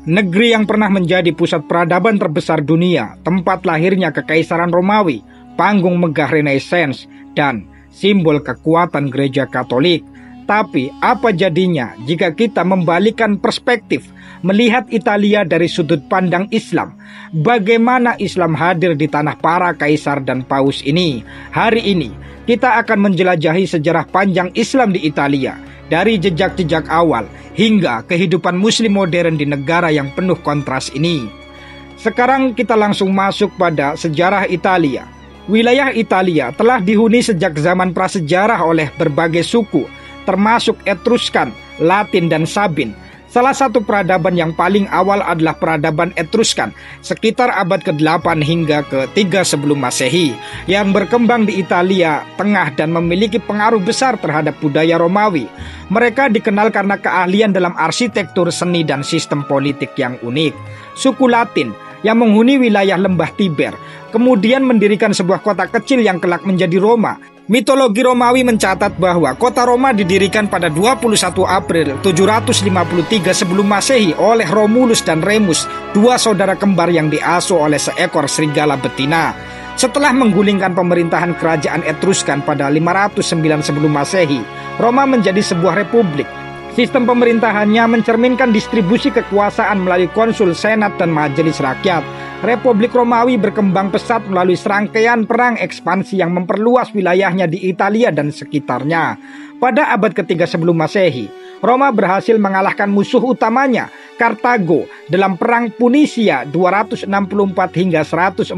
negeri yang pernah menjadi pusat peradaban terbesar dunia, tempat lahirnya Kekaisaran Romawi, panggung megah Renaissance, dan simbol kekuatan gereja Katolik. Tapi apa jadinya jika kita membalikkan perspektif, melihat Italia dari sudut pandang Islam? Bagaimana Islam hadir di tanah para kaisar dan paus ini? Hari ini kita akan menjelajahi sejarah panjang Islam di Italia, dari jejak-jejak awal hingga kehidupan muslim modern di negara yang penuh kontras ini. Sekarang kita langsung masuk pada sejarah Italia. Wilayah Italia telah dihuni sejak zaman prasejarah oleh berbagai suku, termasuk Etruskan, Latin, dan Sabin. Salah satu peradaban yang paling awal adalah peradaban Etruskan, sekitar abad ke-8 hingga ke-3 sebelum Masehi, yang berkembang di Italia Tengah dan memiliki pengaruh besar terhadap budaya Romawi. Mereka dikenal karena keahlian dalam arsitektur, seni, dan sistem politik yang unik. Suku Latin yang menghuni wilayah lembah Tiber kemudian mendirikan sebuah kota kecil yang kelak menjadi Roma. Mitologi Romawi mencatat bahwa kota Roma didirikan pada 21 April 753 sebelum Masehi oleh Romulus dan Remus, dua saudara kembar yang diasuh oleh seekor serigala betina. Setelah menggulingkan pemerintahan kerajaan Etruskan pada 509 sebelum Masehi, Roma menjadi sebuah republik. Sistem pemerintahannya mencerminkan distribusi kekuasaan melalui konsul, senat, dan majelis rakyat. Republik Romawi berkembang pesat melalui serangkaian perang ekspansi yang memperluas wilayahnya di Italia dan sekitarnya. Pada abad ketiga sebelum Masehi, Roma berhasil mengalahkan musuh utamanya, Kartago, dalam perang Punisia 264 hingga 146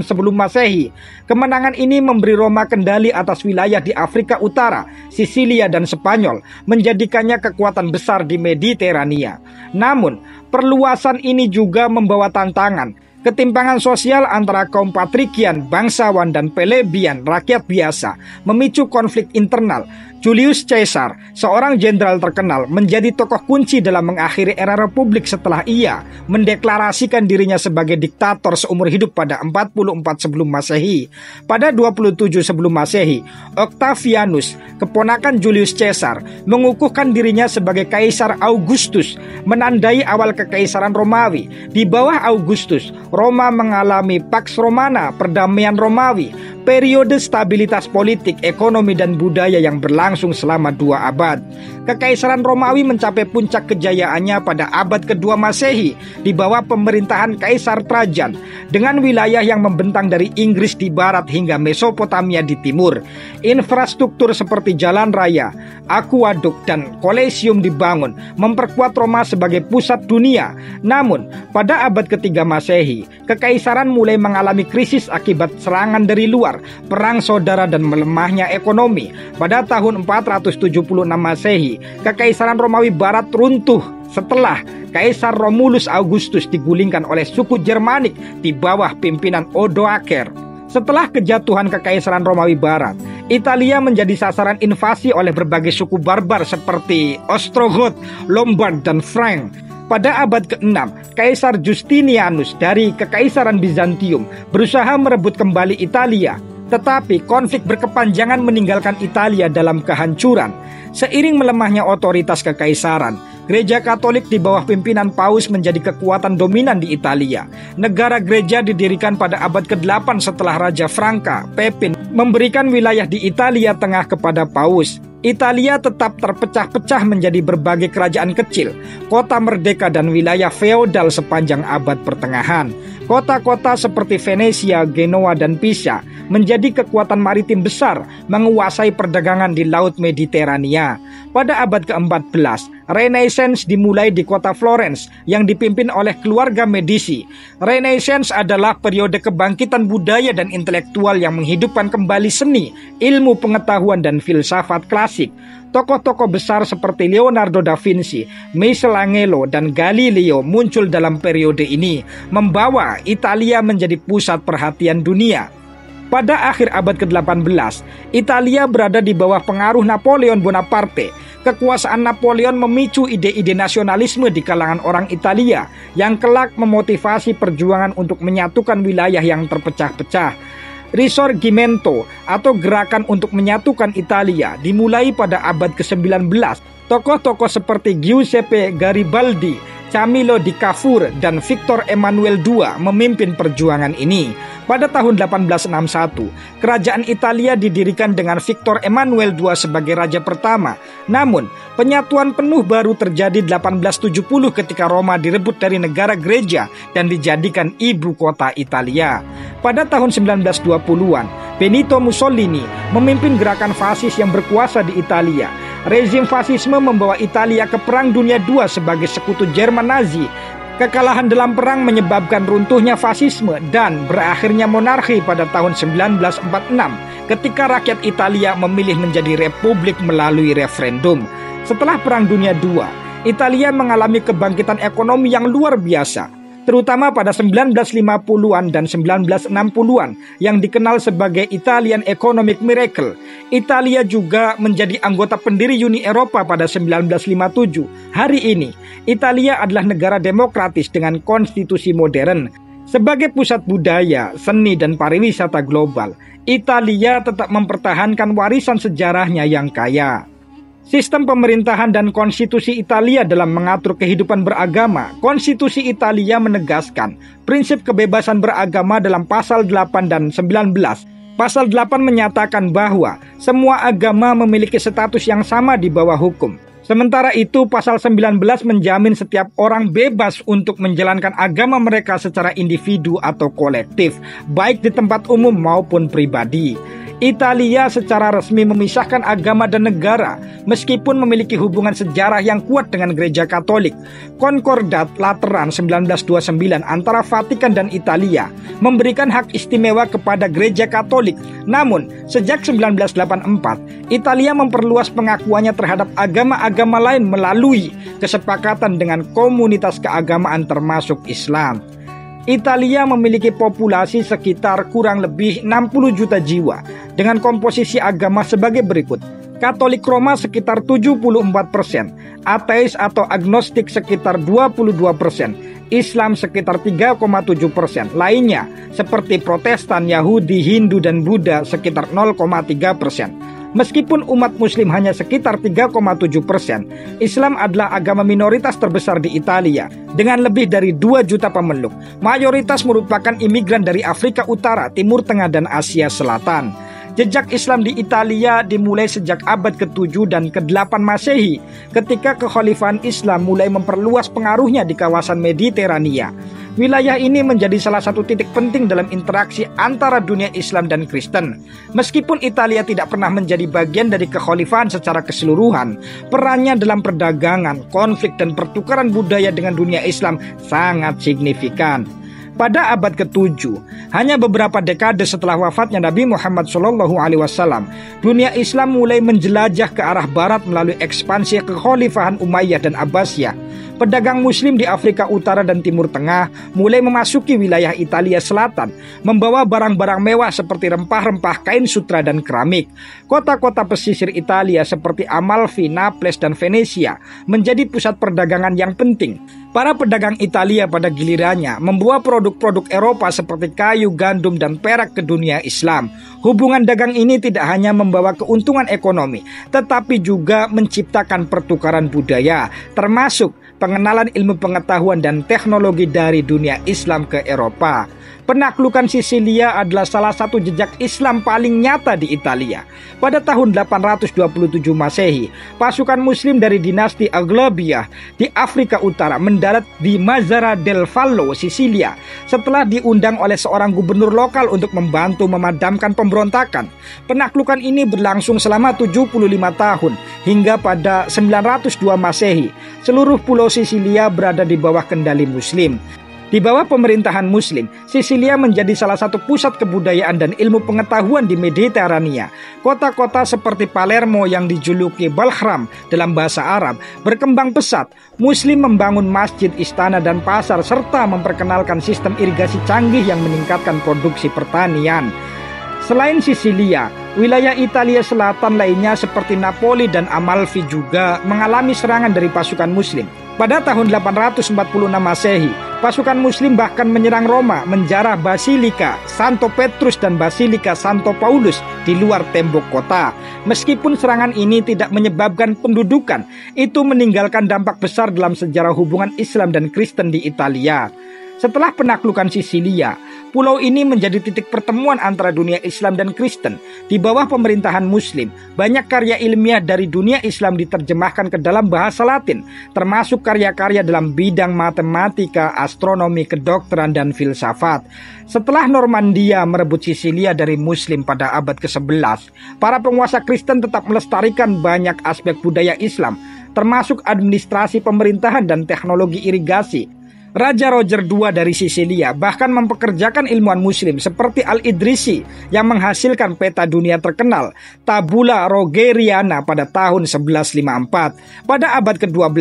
sebelum Masehi. Kemenangan ini memberi Roma kendali atas wilayah di Afrika Utara, Sisilia, dan Spanyol, menjadikannya kekuatan besar di Mediterania. Namun, perluasan ini juga membawa tantangan. Ketimpangan sosial antara kaum patrikian, bangsawan, dan plebian, rakyat biasa, memicu konflik internal. Julius Caesar, seorang jenderal terkenal, menjadi tokoh kunci dalam mengakhiri era republik setelah ia mendeklarasikan dirinya sebagai diktator seumur hidup pada 44 sebelum Masehi. Pada 27 sebelum Masehi, Octavianus, keponakan Julius Caesar, mengukuhkan dirinya sebagai Kaisar Augustus, menandai awal kekaisaran Romawi. Di bawah Augustus, Roma mengalami Pax Romana, perdamaian Romawi, periode stabilitas politik, ekonomi, dan budaya yang berlangsung selama 2 abad. Kekaisaran Romawi mencapai puncak kejayaannya pada abad kedua Masehi di bawah pemerintahan Kaisar Trajan, dengan wilayah yang membentang dari Inggris di barat hingga Mesopotamia di timur. Infrastruktur seperti jalan raya, akuaduk, dan kolesium dibangun, memperkuat Roma sebagai pusat dunia. Namun, pada abad ketiga Masehi, kekaisaran mulai mengalami krisis akibat serangan dari luar, perang saudara, dan melemahnya ekonomi. Pada tahun 476 Masehi, Kekaisaran Romawi Barat runtuh setelah Kaisar Romulus Augustus digulingkan oleh suku Germanik di bawah pimpinan Odoacer. Setelah kejatuhan Kekaisaran Romawi Barat, Italia menjadi sasaran invasi oleh berbagai suku barbar seperti Ostrogoth, Lombard, dan Frank. Pada abad ke-6, Kaisar Justinianus dari Kekaisaran Bizantium berusaha merebut kembali Italia. Tetapi konflik berkepanjangan meninggalkan Italia dalam kehancuran. Seiring melemahnya otoritas kekaisaran, gereja Katolik di bawah pimpinan Paus menjadi kekuatan dominan di Italia. Negara gereja didirikan pada abad ke-8 setelah Raja Franka, Pepin, memberikan wilayah di Italia Tengah kepada Paus. Italia tetap terpecah-pecah menjadi berbagai kerajaan kecil, kota merdeka, dan wilayah feodal sepanjang abad pertengahan. Kota-kota seperti Venesia, Genoa, dan Pisa menjadi kekuatan maritim besar, menguasai perdagangan di Laut Mediterania. Pada abad ke-14, Renaissance dimulai di kota Florence yang dipimpin oleh keluarga Medici. Renaissance adalah periode kebangkitan budaya dan intelektual yang menghidupkan kembali seni, ilmu pengetahuan, dan filsafat klasik. Tokoh-tokoh besar seperti Leonardo da Vinci, Michelangelo, dan Galileo muncul dalam periode ini, membawa Italia menjadi pusat perhatian dunia. Pada akhir abad ke-18, Italia berada di bawah pengaruh Napoleon Bonaparte. Kekuasaan Napoleon memicu ide-ide nasionalisme di kalangan orang Italia yang kelak memotivasi perjuangan untuk menyatukan wilayah yang terpecah-pecah. Risorgimento atau gerakan untuk menyatukan Italia dimulai pada abad ke-19. Tokoh-tokoh seperti Giuseppe Garibaldi, Camillo di Cavour dan Victor Emmanuel II memimpin perjuangan ini. Pada tahun 1861, kerajaan Italia didirikan dengan Victor Emmanuel II sebagai raja pertama. Namun, penyatuan penuh baru terjadi 1870 ketika Roma direbut dari negara gereja dan dijadikan ibu kota Italia. Pada tahun 1920-an, Benito Mussolini memimpin gerakan fasis yang berkuasa di Italia. Rezim fasisme membawa Italia ke Perang Dunia II sebagai sekutu Jerman Nazi. Kekalahan dalam perang menyebabkan runtuhnya fasisme dan berakhirnya monarki pada tahun 1946 ketika rakyat Italia memilih menjadi republik melalui referendum. Setelah Perang Dunia II, Italia mengalami kebangkitan ekonomi yang luar biasa, terutama pada 1950-an dan 1960-an yang dikenal sebagai Italian Economic Miracle. Italia juga menjadi anggota pendiri Uni Eropa pada 1957. Hari ini, Italia adalah negara demokratis dengan konstitusi modern. Sebagai pusat budaya, seni, dan pariwisata global, Italia tetap mempertahankan warisan sejarahnya yang kaya. Sistem pemerintahan dan konstitusi Italia dalam mengatur kehidupan beragama. Konstitusi Italia menegaskan prinsip kebebasan beragama dalam pasal 8 dan 19. Pasal 8 menyatakan bahwa semua agama memiliki status yang sama di bawah hukum. Sementara itu, pasal 19 menjamin setiap orang bebas untuk menjalankan agama mereka secara individu atau kolektif, baik di tempat umum maupun pribadi. Italia secara resmi memisahkan agama dan negara, meskipun memiliki hubungan sejarah yang kuat dengan Gereja Katolik. Concordat Lateran 1929 antara Vatikan dan Italia memberikan hak istimewa kepada Gereja Katolik. Namun, sejak 1984, Italia memperluas pengakuannya terhadap agama-agama lain melalui kesepakatan dengan komunitas keagamaan termasuk Islam. Italia memiliki populasi sekitar kurang lebih 60 juta jiwa dengan komposisi agama sebagai berikut. Katolik Roma sekitar 74%, ateis atau agnostik sekitar 22%, Islam sekitar 3,7%, lainnya seperti Protestan, Yahudi, Hindu, dan Buddha sekitar 0,3%. Meskipun umat muslim hanya sekitar 3,7%, Islam adalah agama minoritas terbesar di Italia dengan lebih dari 2 juta pemeluk. Mayoritas merupakan imigran dari Afrika Utara, Timur Tengah, dan Asia Selatan. Jejak Islam di Italia dimulai sejak abad ke-7 dan ke-8 Masehi ketika kekhalifahan Islam mulai memperluas pengaruhnya di kawasan Mediterania. Wilayah ini menjadi salah satu titik penting dalam interaksi antara dunia Islam dan Kristen. Meskipun Italia tidak pernah menjadi bagian dari kekhalifahan secara keseluruhan, perannya dalam perdagangan, konflik, dan pertukaran budaya dengan dunia Islam sangat signifikan. Pada abad ke-7, hanya beberapa dekade setelah wafatnya Nabi Muhammad SAW, dunia Islam mulai menjelajah ke arah barat melalui ekspansi kekhalifahan Umayyah dan Abbasiyah. Pedagang muslim di Afrika Utara dan Timur Tengah mulai memasuki wilayah Italia Selatan, membawa barang-barang mewah seperti rempah-rempah, kain sutra, dan keramik. Kota-kota pesisir Italia seperti Amalfi, Naples, dan Venesia menjadi pusat perdagangan yang penting. Para pedagang Italia pada gilirannya membawa produk-produk Eropa seperti kayu, gandum, dan perak ke dunia Islam. Hubungan dagang ini tidak hanya membawa keuntungan ekonomi, tetapi juga menciptakan pertukaran budaya, termasuk pengenalan ilmu pengetahuan dan teknologi dari dunia Islam ke Eropa. Penaklukan Sisilia adalah salah satu jejak Islam paling nyata di Italia. Pada tahun 827 Masehi, pasukan muslim dari dinasti Aglabiah di Afrika Utara mendarat di Mazara del Vallo, Sisilia, setelah diundang oleh seorang gubernur lokal untuk membantu memadamkan pemberontakan. Penaklukan ini berlangsung selama 75 tahun, hingga pada 902 Masehi, seluruh pulau Sisilia berada di bawah kendali muslim. Di bawah pemerintahan muslim, Sisilia menjadi salah satu pusat kebudayaan dan ilmu pengetahuan di Mediterania. Kota-kota seperti Palermo yang dijuluki Balkhram dalam bahasa Arab berkembang pesat. Muslim membangun masjid, istana, dan pasar serta memperkenalkan sistem irigasi canggih yang meningkatkan produksi pertanian. Selain Sisilia, wilayah Italia Selatan lainnya seperti Napoli dan Amalfi juga mengalami serangan dari pasukan muslim. Pada tahun 846 Masehi, Pasukan Muslim bahkan menyerang Roma, menjarah Basilika Santo Petrus dan Basilika Santo Paulus di luar tembok kota. Meskipun serangan ini tidak menyebabkan pendudukan, itu meninggalkan dampak besar dalam sejarah hubungan Islam dan Kristen di Italia. Setelah penaklukan Sisilia, pulau ini menjadi titik pertemuan antara dunia Islam dan Kristen. Di bawah pemerintahan Muslim, banyak karya ilmiah dari dunia Islam diterjemahkan ke dalam bahasa Latin, termasuk karya-karya dalam bidang matematika, astronomi, kedokteran, dan filsafat. Setelah Normandia merebut Sisilia dari Muslim pada abad ke-11, para penguasa Kristen tetap melestarikan banyak aspek budaya Islam, termasuk administrasi pemerintahan dan teknologi irigasi. Raja Roger II dari Sisilia bahkan mempekerjakan ilmuwan Muslim seperti Al-Idrisi yang menghasilkan peta dunia terkenal Tabula Rogeriana pada tahun 1154. Pada abad ke-12,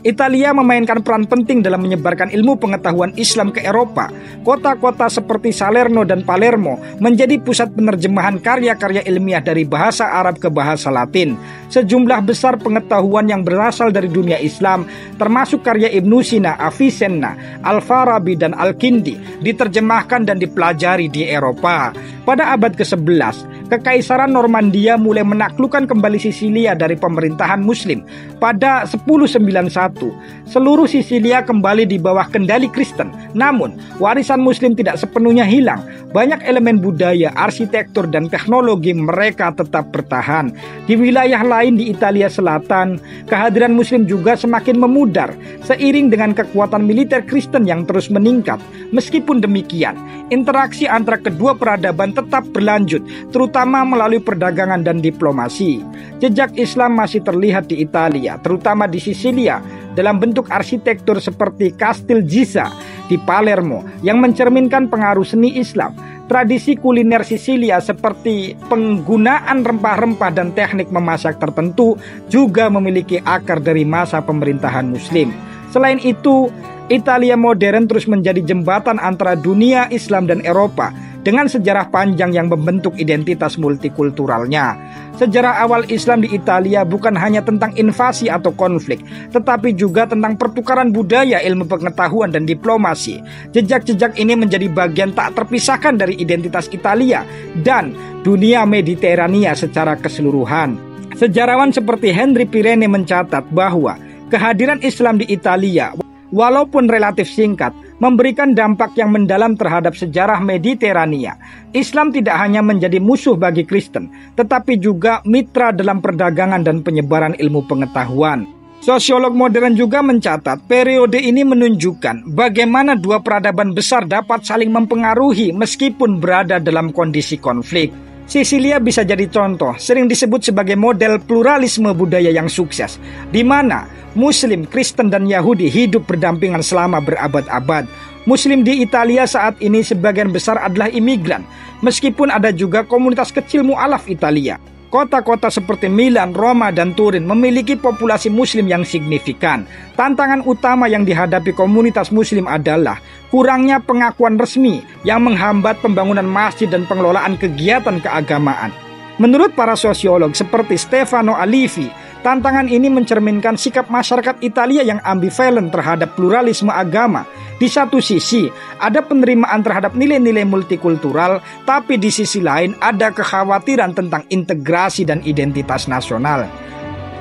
Italia memainkan peran penting dalam menyebarkan ilmu pengetahuan Islam ke Eropa. Kota-kota seperti Salerno dan Palermo menjadi pusat penerjemahan karya-karya ilmiah dari bahasa Arab ke bahasa Latin. Sejumlah besar pengetahuan yang berasal dari dunia Islam, termasuk karya Ibnu Sina, Avicenna, Al-Farabi, dan Al-Kindi, diterjemahkan dan dipelajari di Eropa. Pada abad ke-11, Kekaisaran Normandia mulai menaklukkan kembali Sisilia dari pemerintahan Muslim. Pada 1091, seluruh Sisilia kembali di bawah kendali Kristen. Namun, warisan Muslim tidak sepenuhnya hilang. Banyak elemen budaya, arsitektur, dan teknologi mereka tetap bertahan. Di wilayah lain di Italia Selatan, kehadiran Muslim juga semakin memudar seiring dengan kekuatan militer Kristen yang terus meningkat. Meskipun demikian, interaksi antara kedua peradaban tetap berlanjut, terutama melalui perdagangan dan diplomasi. Jejak Islam masih terlihat di Italia, terutama di Sisilia, dalam bentuk arsitektur seperti Kastil Giza di Palermo yang mencerminkan pengaruh seni Islam. Tradisi kuliner Sisilia seperti penggunaan rempah-rempah dan teknik memasak tertentu juga memiliki akar dari masa pemerintahan Muslim. Selain itu, Italia modern terus menjadi jembatan antara dunia Islam dan Eropa dengan sejarah panjang yang membentuk identitas multikulturalnya. Sejarah awal Islam di Italia bukan hanya tentang invasi atau konflik, tetapi juga tentang pertukaran budaya, ilmu pengetahuan, dan diplomasi. Jejak-jejak ini menjadi bagian tak terpisahkan dari identitas Italia dan dunia Mediterania secara keseluruhan. Sejarawan seperti Henry Pirenne mencatat bahwa kehadiran Islam di Italia, walaupun relatif singkat, memberikan dampak yang mendalam terhadap sejarah Mediterania. Islam tidak hanya menjadi musuh bagi Kristen, tetapi juga mitra dalam perdagangan dan penyebaran ilmu pengetahuan. Sosiolog modern juga mencatat periode ini menunjukkan bagaimana dua peradaban besar dapat saling mempengaruhi meskipun berada dalam kondisi konflik. Sisilia bisa jadi contoh, sering disebut sebagai model pluralisme budaya yang sukses, di mana Muslim, Kristen, dan Yahudi hidup berdampingan selama berabad-abad. Muslim di Italia saat ini sebagian besar adalah imigran, meskipun ada juga komunitas kecil mu'alaf Italia. Kota-kota seperti Milan, Roma, dan Turin memiliki populasi Muslim yang signifikan. Tantangan utama yang dihadapi komunitas Muslim adalah kurangnya pengakuan resmi yang menghambat pembangunan masjid dan pengelolaan kegiatan keagamaan. Menurut para sosiolog seperti Stefano Alivi, tantangan ini mencerminkan sikap masyarakat Italia yang ambivalen terhadap pluralisme agama. Di satu sisi, ada penerimaan terhadap nilai-nilai multikultural, tapi di sisi lain ada kekhawatiran tentang integrasi dan identitas nasional.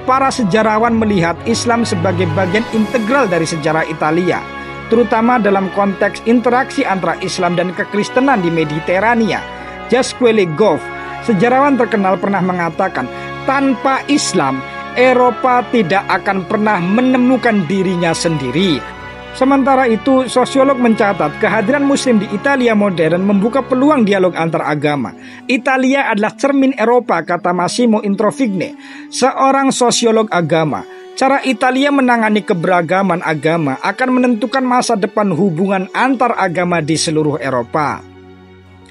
Para sejarawan melihat Islam sebagai bagian integral dari sejarah Italia, terutama dalam konteks interaksi antara Islam dan kekristenan di Mediterania. Pasquale Goff, sejarawan terkenal, pernah mengatakan, tanpa Islam, Eropa tidak akan pernah menemukan dirinya sendiri. Sementara itu, sosiolog mencatat kehadiran Muslim di Italia modern membuka peluang dialog antar agama. Italia adalah cermin Eropa, kata Massimo Introvigne, seorang sosiolog agama. Cara Italia menangani keberagaman agama akan menentukan masa depan hubungan antar agama di seluruh Eropa.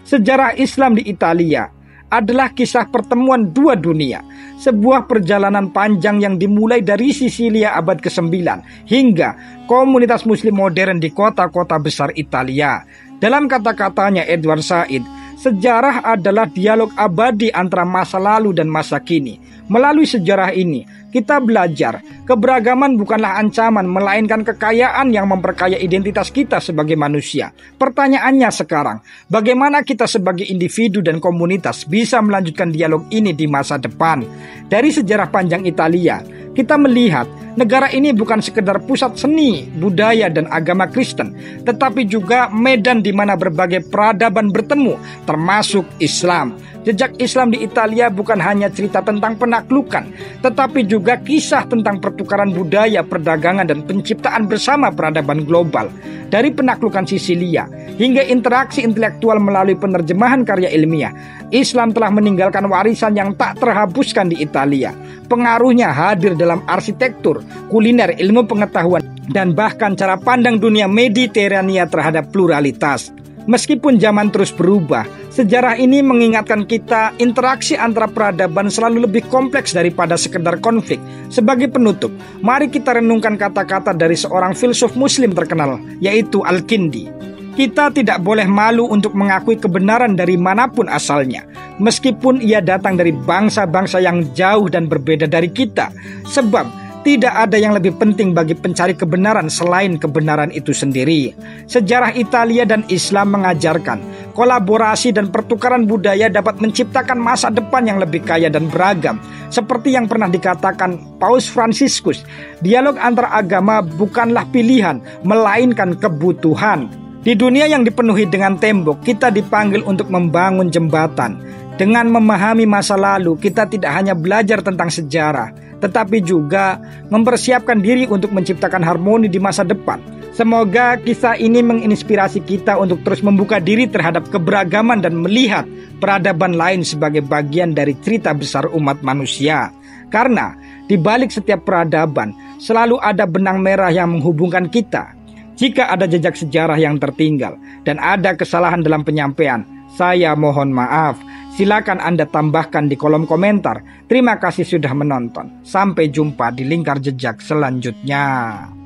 Sejarah Islam di Italia adalah kisah pertemuan dua dunia, sebuah perjalanan panjang yang dimulai dari Sisilia abad ke-9 hingga komunitas Muslim modern di kota-kota besar Italia. Dalam kata-katanya Edward Said, sejarah adalah dialog abadi antara masa lalu dan masa kini. Melalui sejarah ini, kita belajar keberagaman bukanlah ancaman, melainkan kekayaan yang memperkaya identitas kita sebagai manusia. Pertanyaannya sekarang, bagaimana kita sebagai individu dan komunitas bisa melanjutkan dialog ini di masa depan? Dari sejarah panjang Italia, kita melihat negara ini bukan sekedar pusat seni, budaya, dan agama Kristen, tetapi juga medan di mana berbagai peradaban bertemu, termasuk Islam. Jejak Islam di Italia bukan hanya cerita tentang penaklukan, tetapi juga kisah tentang pertukaran budaya, perdagangan, dan penciptaan bersama peradaban global. Dari penaklukan Sisilia hingga interaksi intelektual melalui penerjemahan karya ilmiah, Islam telah meninggalkan warisan yang tak terhapuskan di Italia. Pengaruhnya hadir dalam arsitektur, kuliner, ilmu pengetahuan, dan bahkan cara pandang dunia Mediterania terhadap pluralitas. Meskipun zaman terus berubah, sejarah ini mengingatkan kita interaksi antara peradaban selalu lebih kompleks daripada sekedar konflik. Sebagai penutup, mari kita renungkan kata-kata dari seorang filsuf muslim terkenal, yaitu Al-Kindi. Kita tidak boleh malu untuk mengakui kebenaran dari manapun asalnya, meskipun ia datang dari bangsa-bangsa yang jauh dan berbeda dari kita. Sebab tidak ada yang lebih penting bagi pencari kebenaran selain kebenaran itu sendiri. Sejarah Italia dan Islam mengajarkan kolaborasi dan pertukaran budaya dapat menciptakan masa depan yang lebih kaya dan beragam. Seperti yang pernah dikatakan Paus Fransiskus, dialog antar agama bukanlah pilihan, melainkan kebutuhan. Di dunia yang dipenuhi dengan tembok, kita dipanggil untuk membangun jembatan. Dengan memahami masa lalu, kita tidak hanya belajar tentang sejarah, tetapi juga mempersiapkan diri untuk menciptakan harmoni di masa depan. Semoga kisah ini menginspirasi kita untuk terus membuka diri terhadap keberagaman dan melihat peradaban lain sebagai bagian dari cerita besar umat manusia. Karena di balik setiap peradaban selalu ada benang merah yang menghubungkan kita. Jika ada jejak sejarah yang tertinggal dan ada kesalahan dalam penyampaian, saya mohon maaf. Silakan Anda tambahkan di kolom komentar. Terima kasih sudah menonton. Sampai jumpa di lingkar jejak selanjutnya.